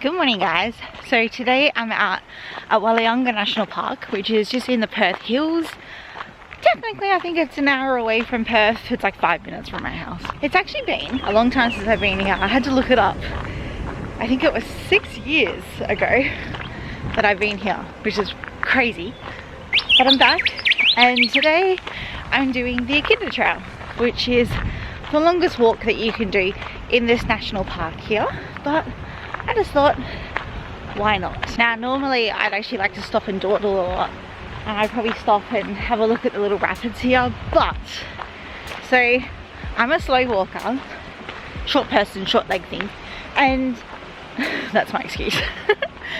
Good morning guys. So today I'm out at Walyunga National Park, which is just in the Perth Hills. Technically I think it's an hour away from Perth. It's like 5 minutes from my house. It's actually been a long time since I've been here. I had to look it up. I think it was 6 years ago that I've been here, which is crazy. But I'm back and today I'm doing the Echidna Trail, which is the longest walk that you can do in this national park here. But I just thought, why not? Now normally I'd actually like to stop and dawdle a lot, and I'd probably stop and have a look at the little rapids here, but so I'm a slow walker, short person, short leg thing, and that's my excuse.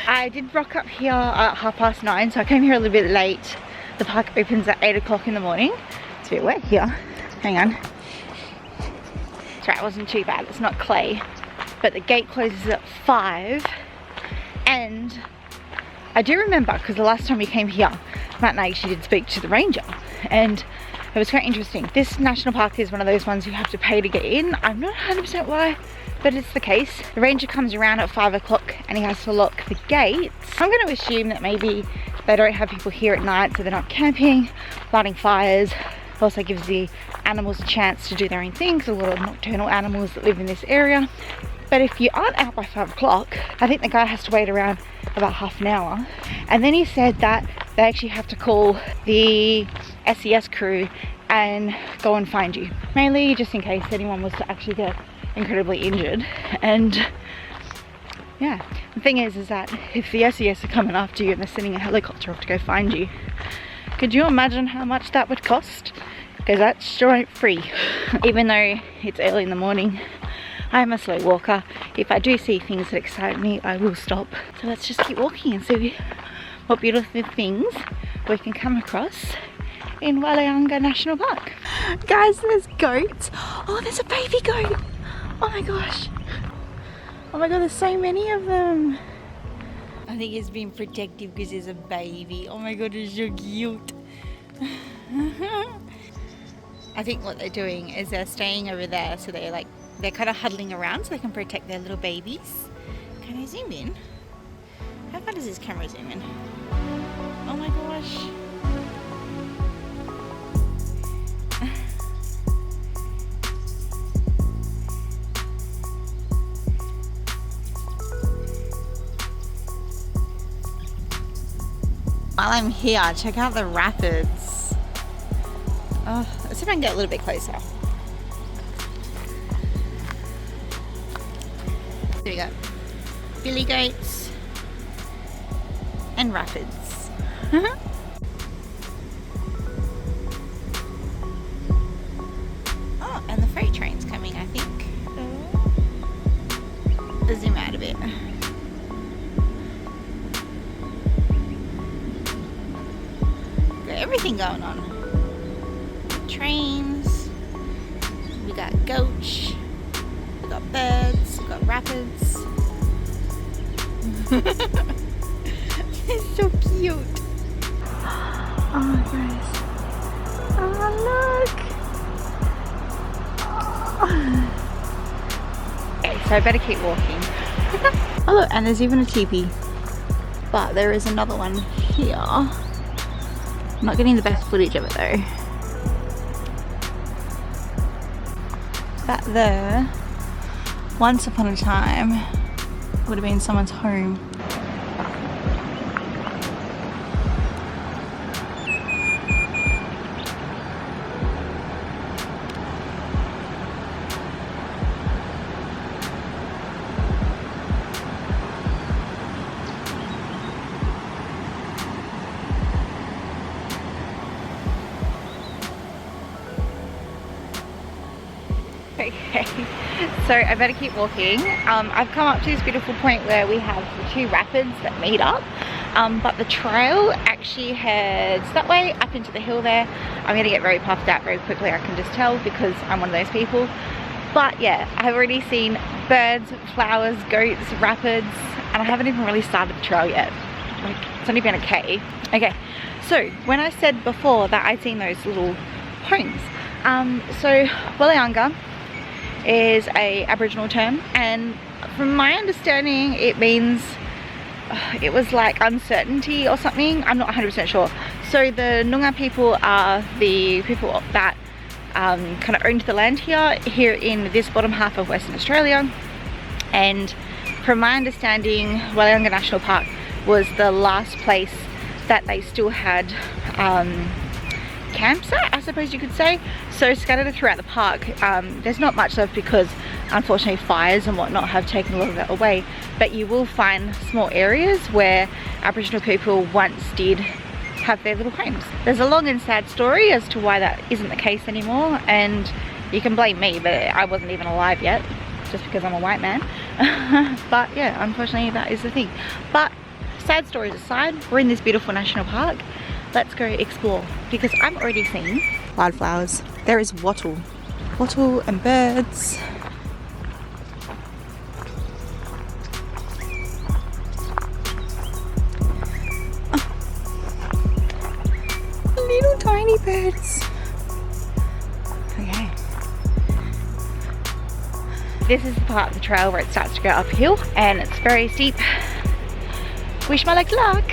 I did rock up here at 9:30, so I came here a little bit late. The park opens at 8 o'clock in the morning. It's a bit wet here. Hang on. That's right, it wasn't too bad. It's not clay. But the gate closes at 5, and I do remember because the last time we came here, Matt and I actually did speak to the ranger, and it was quite interesting. This national park is one of those ones you have to pay to get in. I'm not 100% why, but it's the case. The ranger comes around at 5 o'clock and he has to lock the gates. I'm going to assume that maybe they don't have people here at night, so they're not camping, lighting fires. It also gives the animals a chance to do their own things. There's a lot of nocturnal animals that live in this area. But if you aren't out by 5 o'clock, I think the guy has to wait around about half an hour. And then he said that they actually have to call the SES crew and go and find you. Mainly just in case anyone was to actually get incredibly injured. And yeah, the thing is that if the SES are coming after you and they're sending a helicopter off to go find you, could you imagine how much that would cost? Because that's sure ain't free. Even though it's early in the morning, I'm a slow walker. If I do see things that excite me, I will stop. So let's just keep walking and see what beautiful things we can come across in Walyunga National Park. Guys, there's goats. Oh, there's a baby goat. Oh my gosh. Oh my god, there's so many of them. I think it's being protective because there's a baby. Oh my god, it's so cute. I think what they're doing is they're staying over there, so they're kind of huddling around so they can protect their little babies. Can I zoom in? How far does this camera zoom in? Oh my gosh. While I'm here, check out the rapids. Oh, let's see if I can get a little bit closer. There we go. Billy goats and rapids. Oh, and the freight train's coming, I think. Let's zoom out a bit. Got everything going on. Trains. We got goats. We got birds, we got rapids. It's so cute. Oh guys. Oh look. Okay, so I better keep walking. Oh look, and there's even a teepee. But there is another one here. I'm not getting the best footage of it though. That there, once upon a time, would have been someone's home. Okay, so I better keep walking. I've come up to this beautiful point where we have the two rapids that meet up, but the trail actually heads that way up into the hill there. I'm going to get very puffed out very quickly, I can just tell, because I'm one of those people. But yeah, I've already seen birds, flowers, goats, rapids, and I haven't even really started the trail yet. Like, it's only been a K. Okay, so when I said before that I'd seen those little homes, so Walyunga is a Aboriginal term, and From my understanding, it means it was like uncertainty or something. I'm not 100% sure. So the Noongar people are the people that kind of owned the land here in this bottom half of Western Australia. And from my understanding, Walyunga National Park was the last place that they still had camps at, I suppose you could say. So scattered throughout the park, there's not much left because unfortunately fires and whatnot have taken a lot of it away, but you will find small areas where Aboriginal people once did have their little homes. There's a long and sad story as to why that isn't the case anymore, and you can blame me, but I wasn't even alive yet, just because I'm a white man. But yeah, unfortunately that is the thing. But sad stories aside, we're in this beautiful national park. Let's go explore, because I'm already seeing wildflowers. There is wattle and birds. Little tiny birds. Okay. This is the part of the trail where it starts to go uphill and it's very steep. Wish my legs luck.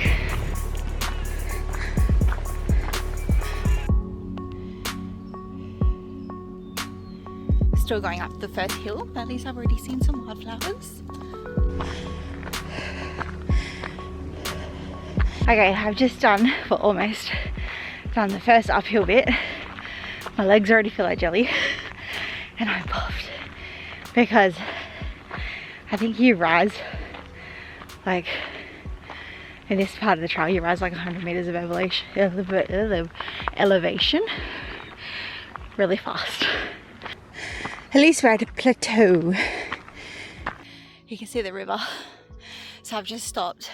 Still going up the Perth Hill, but at least I've already seen some wildflowers. Okay, I've just almost done the first uphill bit. My legs already feel like jelly and I'm puffed because I think you rise like in this part of the trail, you rise like 100 meters of elevation really fast. At least we're at a plateau. You can see the river, so I've just stopped.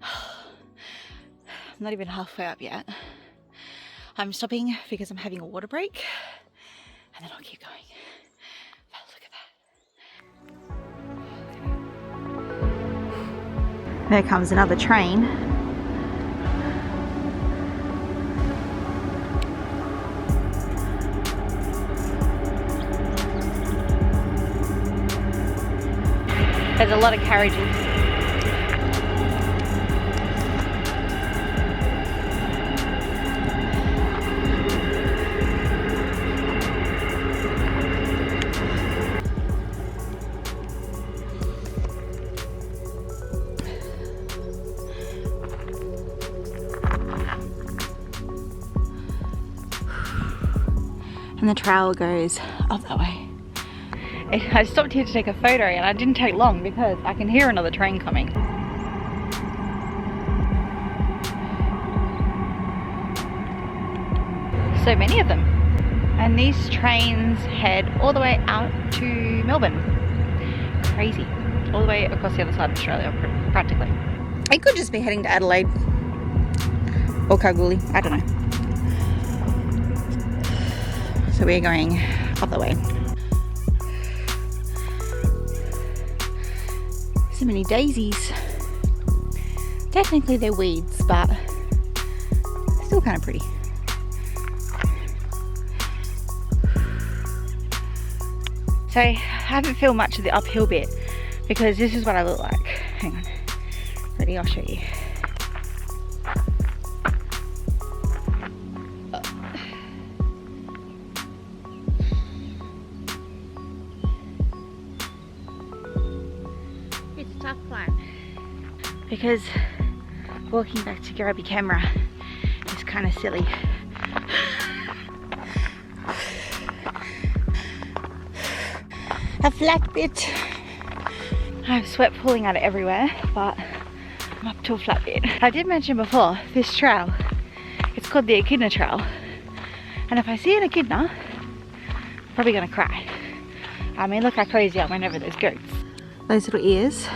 I'm not even halfway up yet. I'm stopping because I'm having a water break and then I'll keep going. But look at that. There comes another train. There's a lot of carriages. And the trail goes up that way. I stopped here to take a photo and I didn't take long because I can hear another train coming. So many of them. And these trains head all the way out to Melbourne. Crazy. All the way across the other side of Australia, practically. It could just be heading to Adelaide or Kalgoorlie, I don't know. So we're going up the way. So many daisies. Technically they're weeds, but still kind of pretty. So I haven't filmed much of the uphill bit because this is what I look like. Hang on. Ready? I'll show you. It's a tough climb because walking back to grab your camera is kind of silly. A flat bit. I have sweat pooling out of everywhere, but I'm up to a flat bit. I did mention before, this trail, it's called the Echidna Trail. And if I see an echidna, I'm probably gonna cry. I mean, look how crazy I went over those goats. Those little ears,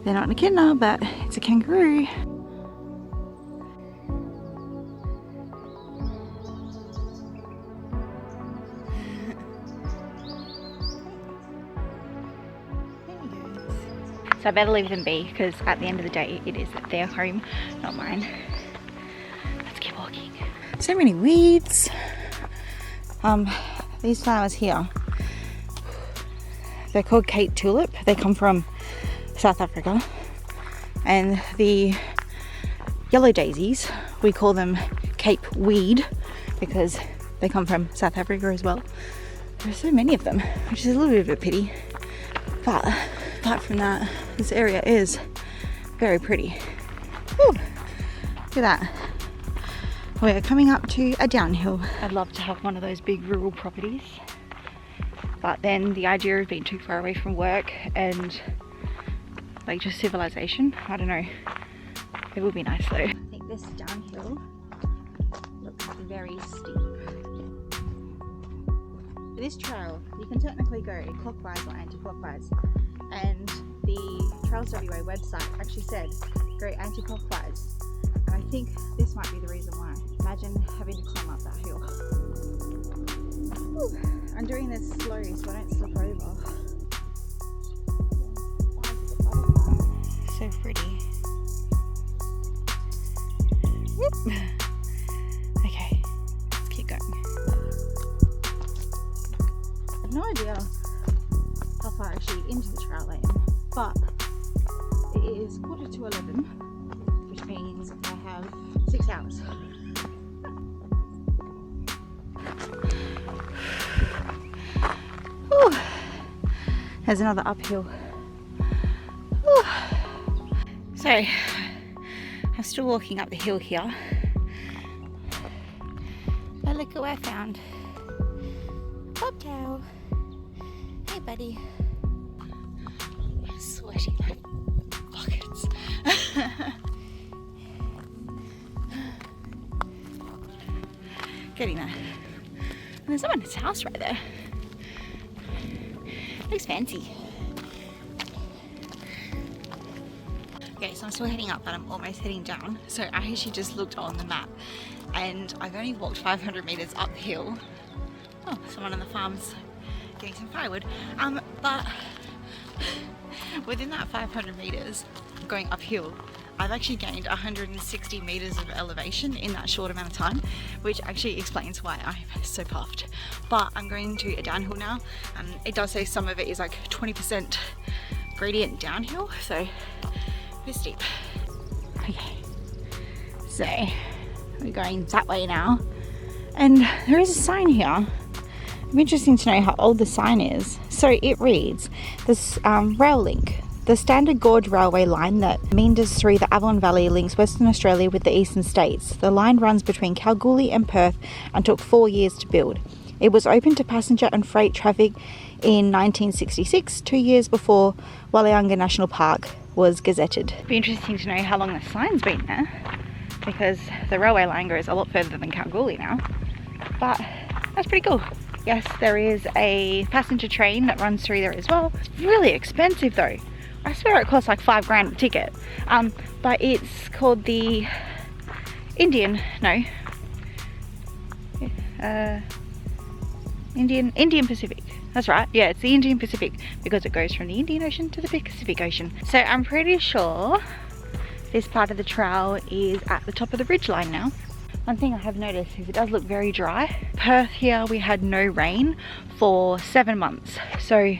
they're not an echidna, but it's a kangaroo. So I better leave them be, because at the end of the day, it is their home, not mine. Let's keep walking. So many weeds. These flowers here, they're called Cape Tulip. They come from South Africa. And the yellow daisies, we call them Cape Weed because they come from South Africa as well. There are so many of them, which is a little bit of a pity. But apart from that, this area is very pretty. Woo. Look at that. We're coming up to a downhill. I'd love to have one of those big rural properties, but then the idea of being too far away from work and like just civilization, I don't know. It would be nice though. I think this downhill looks very steep. This trail, you can technically go clockwise or anti-clockwise, and the Trails WA website actually said go anti-clockwise, and I think this might be the reason why. Imagine having to climb up that hill. Whew. I'm doing this slow so I don't slip over. So pretty. Whoop. Okay, let's keep going. I have no idea how far actually into the trail I am, but it is 11:15, which means I have 6 hours. Whew. There's another uphill. Whew. So, I'm still walking up the hill here. But look at what I found. Bobtail. Hey, buddy. I'm sweating my buckets. Getting there. And there's someone's house right there. Looks fancy. Okay, so I'm still heading up, but I'm almost heading down. So I actually just looked on the map, and I've only walked 500 meters uphill. Oh, someone on the farm's getting some firewood. But within that 500 meters going uphill, I've actually gained 160 meters of elevation in that short amount of time, which actually explains why I'm so puffed. But I'm going to a downhill now, and it does say some of it is like 20% gradient downhill, so a bit steep. Okay, so we're going that way now, and there is a sign here. It'd be interesting to know how old the sign is. So it reads, this rail link. The Standard Gauge Railway line that meanders through the Avon Valley links Western Australia with the eastern states. The line runs between Kalgoorlie and Perth and took 4 years to build. It was opened to passenger and freight traffic in 1966, 2 years before Walyunga National Park was gazetted. It'd be interesting to know how long the sign's been there, because the railway line goes a lot further than Kalgoorlie now, but that's pretty cool. Yes, there is a passenger train that runs through there as well. It's really expensive though. I swear it costs like $5 grand a ticket, but it's called the Indian Pacific. That's right, yeah, it's the Indian Pacific because it goes from the Indian Ocean to the Pacific Ocean. So I'm pretty sure this part of the trail is at the top of the ridgeline now. One thing I have noticed is it does look very dry. Perth here, we had no rain for 7 months. So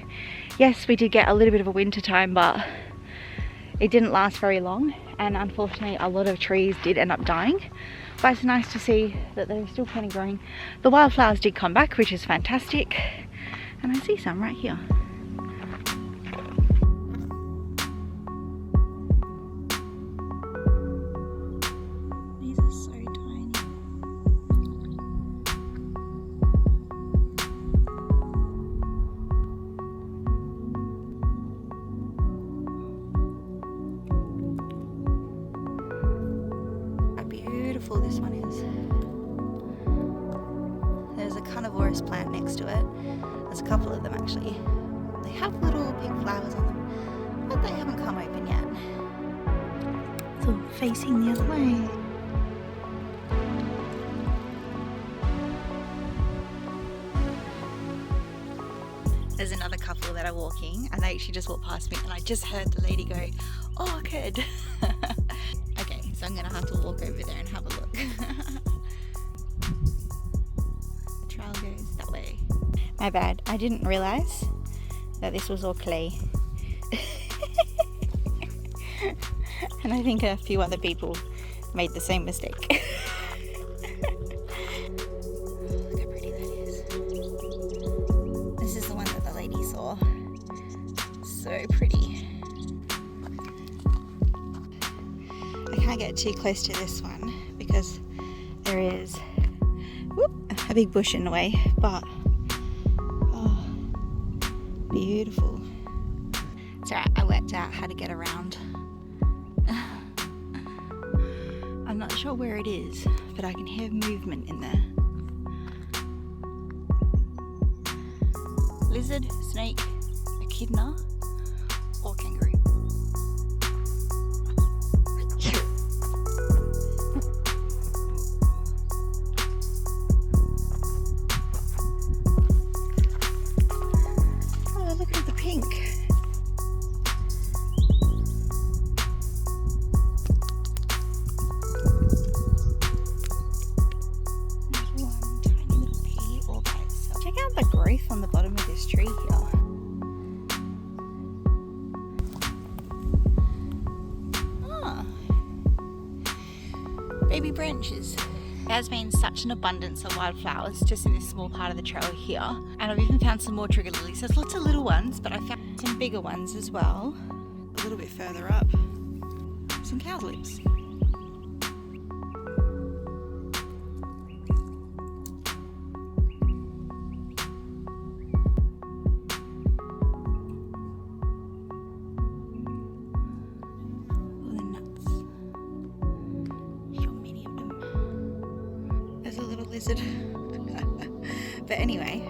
yes, we did get a little bit of a winter time, but it didn't last very long. And unfortunately, a lot of trees did end up dying. But it's nice to see that they're still plenty growing. The wildflowers did come back, which is fantastic. And I see some right here. These are so tiny. How beautiful this one is. There's a carnivorous plant next to it. There's a couple of them actually. They have little pink flowers on them, but they haven't come open yet. It's all facing the other way. There's another couple that are walking, and they actually just walked past me, and I just heard the lady go, "Orchid." Okay, so I'm gonna have to walk over there and have a look. The trail goes that way. My bad, I didn't realise that this was all clay. And I think a few other people made the same mistake. Look how pretty that is. This is the one that the lady saw. So pretty. I can't get too close to this one because there is a big bush in the way, but oh, beautiful. It's alright, I worked out how to get around. I'm not sure where it is, but I can hear movement in there. Lizard, snake, echidna, or kangaroo. Oh, look at the pink. The growth on the bottom of this tree here. Ah, baby branches. There's been such an abundance of wildflowers just in this small part of the trail here, and I've even found some more trigger lilies. There's lots of little ones, but I found some bigger ones as well. A little bit further up, some cowslips. Lizard. But anyway,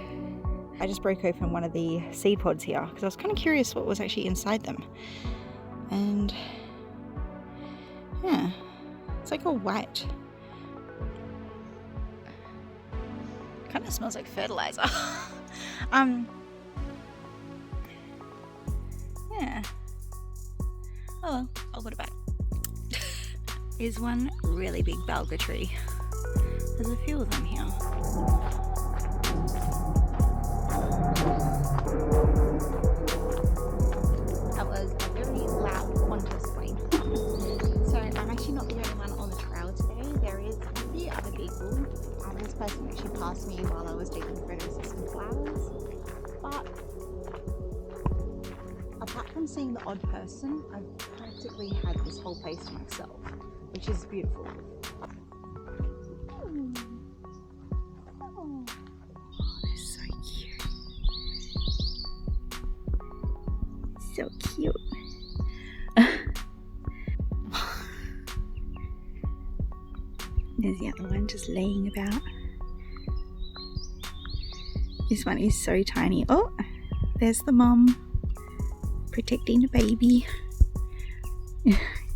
I just broke open one of the seed pods here because I was kind of curious what was actually inside them. And yeah, it's like a white, kind of smells like fertilizer. Yeah, oh well, I'll put it back. Here's one really big Balga tree. There's a few of them here. That was a very loud Qantas plane. So I'm actually not the only one on the trail today. There is a few other people. This person actually passed me while I was taking photos of some flowers. But apart from seeing the odd person, I've practically had this whole place to myself, which is beautiful. So cute. There's the other one just laying about. This one is so tiny. Oh, there's the mom protecting the baby.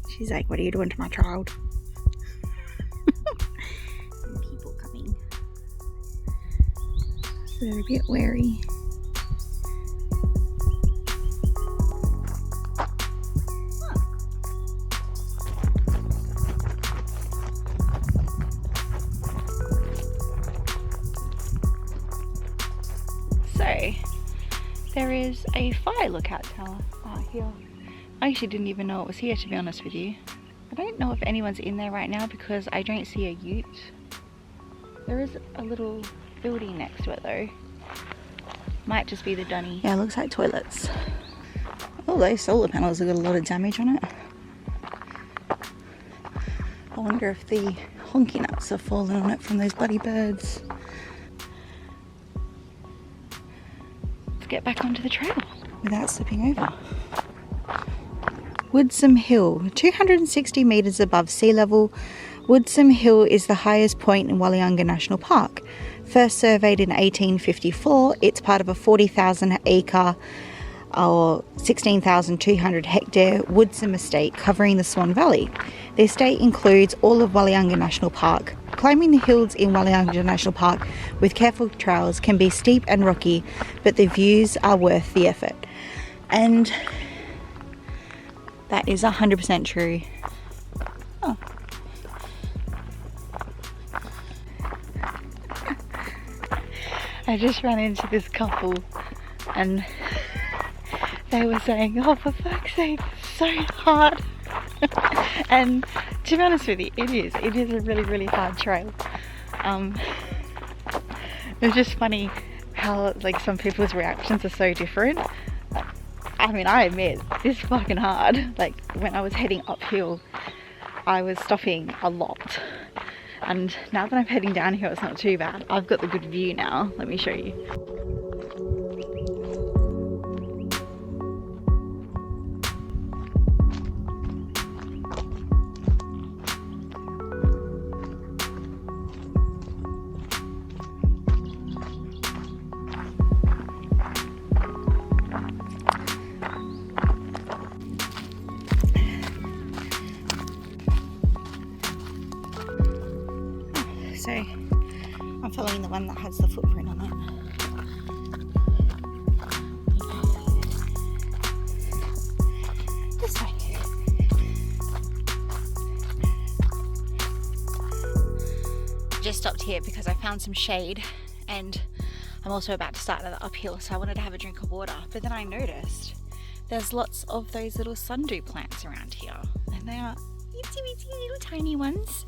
She's like, what are you doing to my child? And people coming. So they're a bit wary. There is a fire lookout tower out here. I actually didn't even know it was here, to be honest with you. I don't know if anyone's in there right now because I don't see a ute. There is a little building next to it though. Might just be the dunny. Yeah, it looks like toilets. Oh, those solar panels have got a lot of damage on it. I wonder if the honky nuts have fallen on it from those bloody birds. Get back onto the trail without slipping over. Woodsome Hill, 260 metres above sea level. Woodsome Hill is the highest point in Walyunga National Park. First surveyed in 1854, it's part of a 40,000 acre or 16,200 hectare Woodsome estate covering the Swan Valley. The estate includes all of Walyunga National Park. Climbing the hills in Walyunga National Park with careful trails can be steep and rocky, but the views are worth the effort. And that is 100% true. Oh. I just ran into this couple and they were saying, oh, for fuck's sake, it's so hard. And to be honest with you, it is a really hard trail. It was just funny how like some people's reactions are so different. I mean, I admit it's fucking hard. Like when I was heading uphill, I was stopping a lot, and now that I'm heading downhill, it's not too bad. I've got the good view now. Let me show you. So I'm following the one that has the footprint on it. This way. Just stopped here because I found some shade, and I'm also about to start another uphill, so I wanted to have a drink of water. But then I noticed there's lots of those little sundew plants around here, and they are itsy bitsy little tiny ones.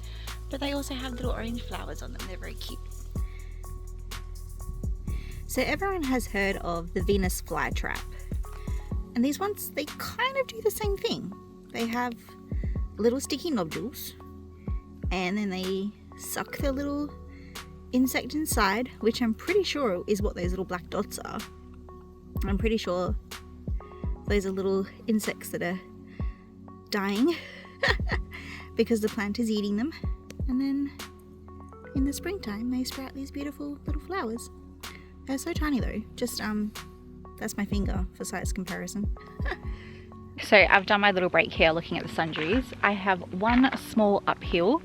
But they also have little orange flowers on them. They're very cute. So everyone has heard of the Venus flytrap. And these ones, they kind of do the same thing. They have little sticky nodules, and then they suck the little insect inside, which I'm pretty sure is what those little black dots are. I'm pretty sure those are little insects that are dying because the plant is eating them. And then in the springtime they sprout these beautiful little flowers. They're so tiny though, just that's my finger for size comparison. So I've done my little break here looking at the sundews. I have one small uphill,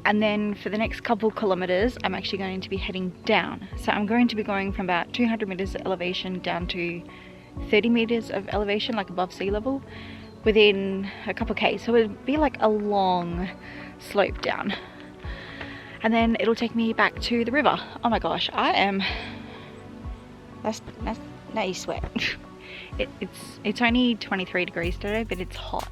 and then for the next couple kilometers I'm actually going to be heading down. So I'm going to be going from about 200 meters of elevation down to 30 meters of elevation, like above sea level, within a couple k's. So it'll be like a long slope down, and then it'll take me back to the river. Oh my gosh, I am, that's now you sweat. It's only 23 degrees today, but it's hot.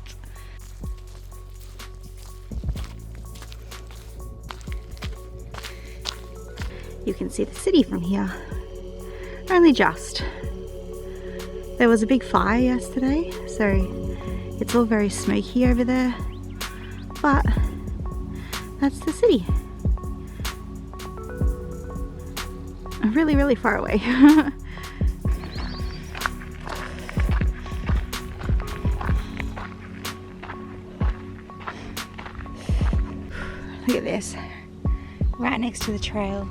You can see the city from here, only just. There was a big fire yesterday, so it's all very smoky over there, but that's the city. Really far away. Look at this, right next to the trail.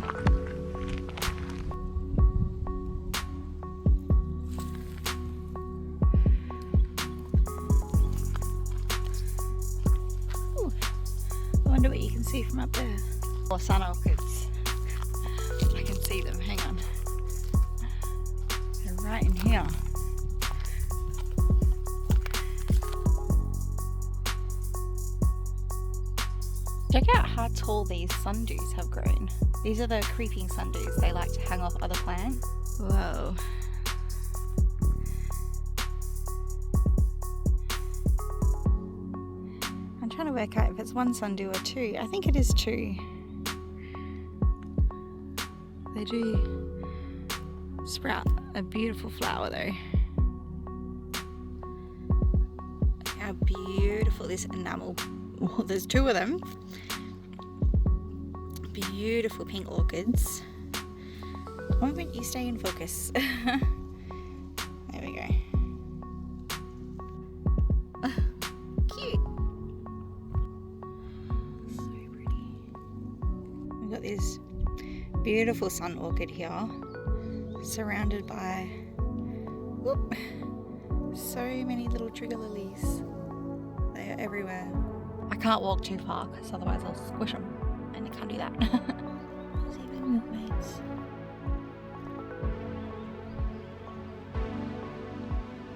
Ooh, I wonder what you can see from up there. More sun orchids. I can see them, hang on. They're right in here. Check out how tall these sundews have grown. These are the creeping sundews. They like to hang off other plants. Whoa. I'm trying to work out if it's one sundew or two. I think it is two. They do sprout a beautiful flower though. How beautiful this enamel. Well, there's two of them. Beautiful pink orchids. Why won't you stay in focus? There we go. Cute. So pretty. We've got this beautiful sun orchid here, surrounded by so many little trigger lilies. They are everywhere. I can't walk too far because otherwise I'll squish them, and I can't do that. There's even milkmaids.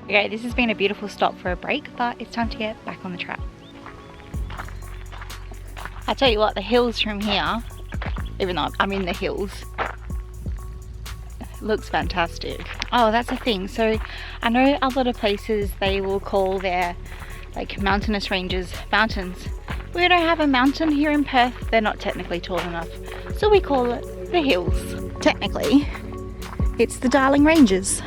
Okay, this has been a beautiful stop for a break, but it's time to get back on the track. I tell you what, the hills from here, even though I'm in the hills, looks fantastic. Oh, that's the thing. So I know a lot of places they will call their like mountainous ranges mountains. We don't have a mountain here in Perth. They're not technically tall enough, so we call it the hills. Technically it's the Darling Ranges.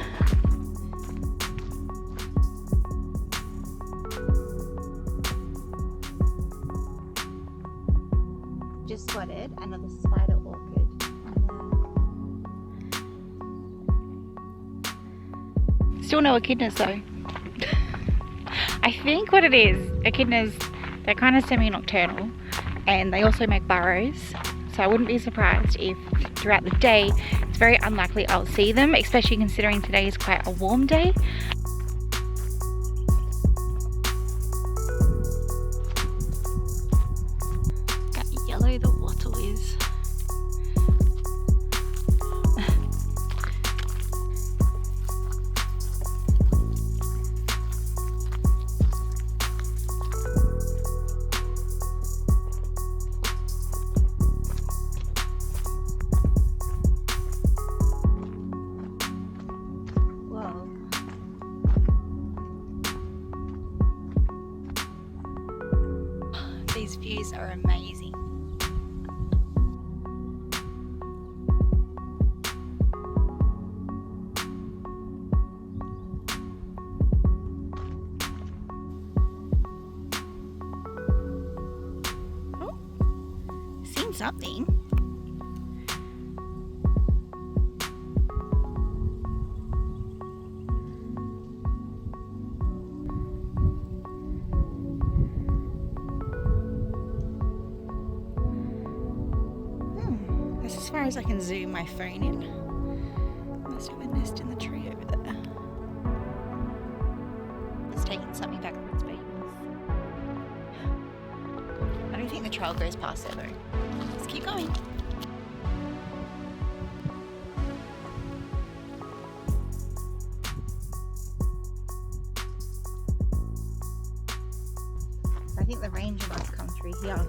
Just spotted another spider orchid. Still no echidnas though. I think what it is, echidnas, they're kind of semi-nocturnal and they also make burrows. So I wouldn't be surprised if throughout the day, it's very unlikely I'll see them, especially considering today is quite a warm day. Look how yellow the wattle is. These views are amazing. Oh, seen something. As far as I can zoom my phone in. Must have a nest in the tree over there. It's taking something back from its babies. I don't think the trail goes past there though. Let's keep going. I think the ranger must come through here.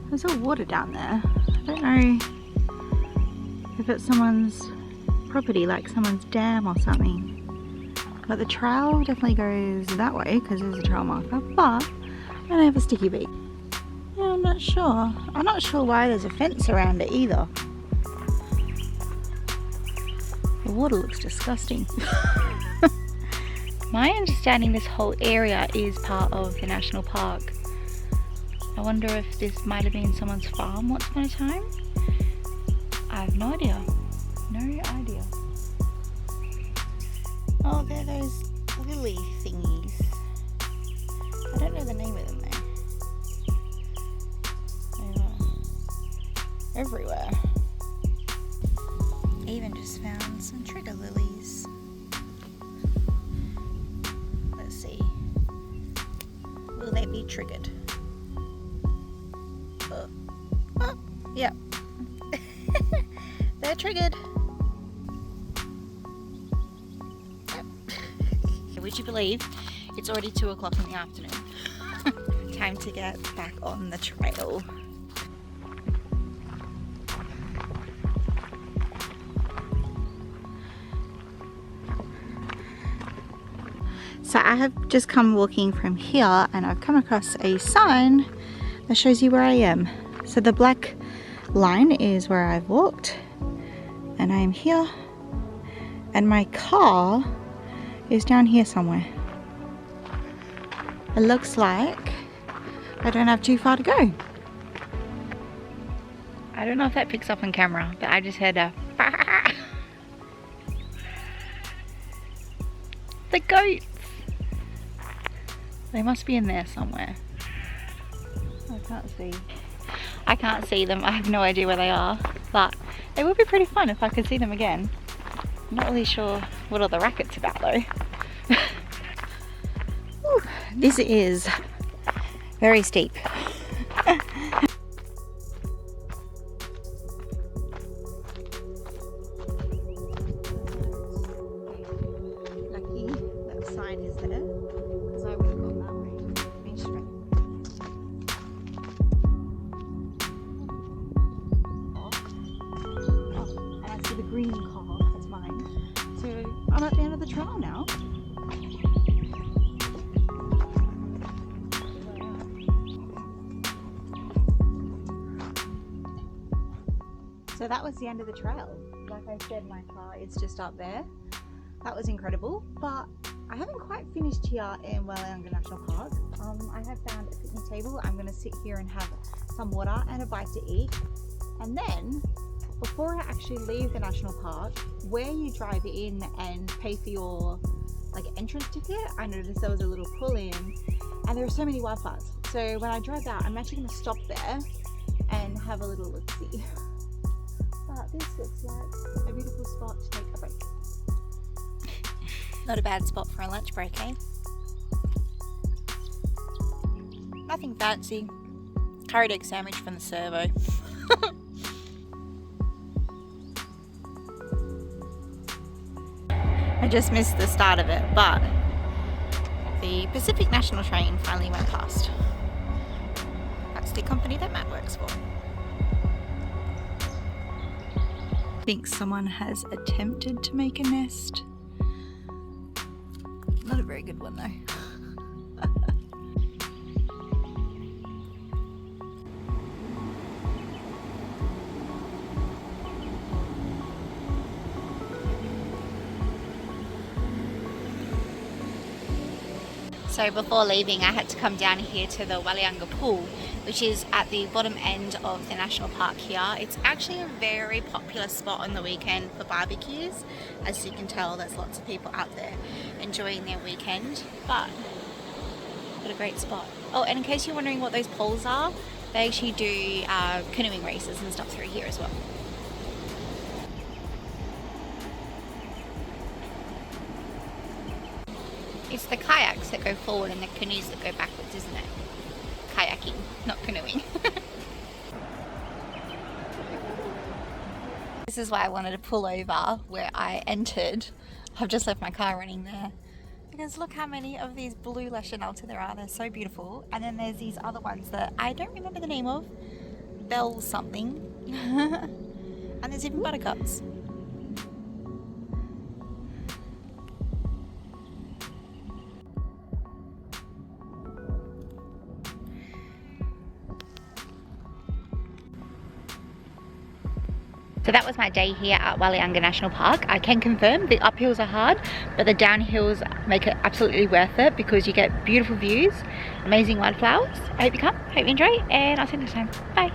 There's all water down there. I don't know if it's someone's property, like someone's dam or something. But the trail definitely goes that way because there's a trail marker, but I don't have a sticky beak. Yeah, I'm not sure. I'm not sure why there's a fence around it either. The water looks disgusting. My understanding, this whole area is part of the national park. I wonder if this might have been someone's farm once upon a time. I have no idea. No idea. Oh, they're those lily thingies. I don't know the name of them though. They're everywhere. I even just found some trigger lilies. Let's see. Will they be triggered? Oh, yep. They're triggered. Yep. Would you believe it's already 2 o'clock in the afternoon? Time to get back on the trail. So I have just come walking from here and I've come across a sign that shows you where I am. So the black line is where I've walked and I am here and my car is down here somewhere. It looks like I don't have too far to go. I don't know if that picks up on camera, but I just heard a the goats. They must be in there somewhere. I can't see. I can't see them. I have no idea where they are, but it would be pretty fun if I could see them again. I'm not really sure what all the racket's about though. Ooh, this is very steep. Lucky that sign is there, because I would have gone that way. Been straight. Oh, and I see the green car. That's mine. So I'm at the end of the trail now. So that was the end of the trail. Like I said, my car is just up there. That was incredible, but I haven't quite finished here in Walyunga National Park. I have found a picnic table. I'm gonna sit here and have some water and a bite to eat. And then, before I actually leave the national park, where you drive in and pay for your entrance ticket, I noticed there was a little pull in and there are so many wildflowers. So when I drive out, I'm actually gonna stop there and have a little look-see. But this looks like a beautiful spot to take a break. Not a bad spot for a lunch break, eh? Nothing fancy. Curried egg sandwich from the servo. I just missed the start of it, but the Pacific National train finally went past. That's the company that Matt works for. I think someone has attempted to make a nest. Not a very good one though. So before leaving, I had to come down here to the Walyunga pool, which is at the bottom end of the national park here. It's actually a very popular spot on the weekend for barbecues. As you can tell, there's lots of people out there enjoying their weekend, but what a great spot. Oh, and in case you're wondering what those poles are, they actually do canoeing races and stuff through here as well. It's the kayaks that go forward and the canoes that go backwards, isn't it? Kayaking, not canoeing. This is why I wanted to pull over where I entered. I've just left my car running there. Because look how many of these blue Laurajanehahn there are. They're so beautiful. And then there's these other ones that I don't remember the name of. Bell something. And there's even buttercups. So that was my day here at Walyunga National Park. I can confirm the uphills are hard, but the downhills make it absolutely worth it because you get beautiful views, amazing wildflowers. I hope you come, hope you enjoy, and I'll see you next time. Bye.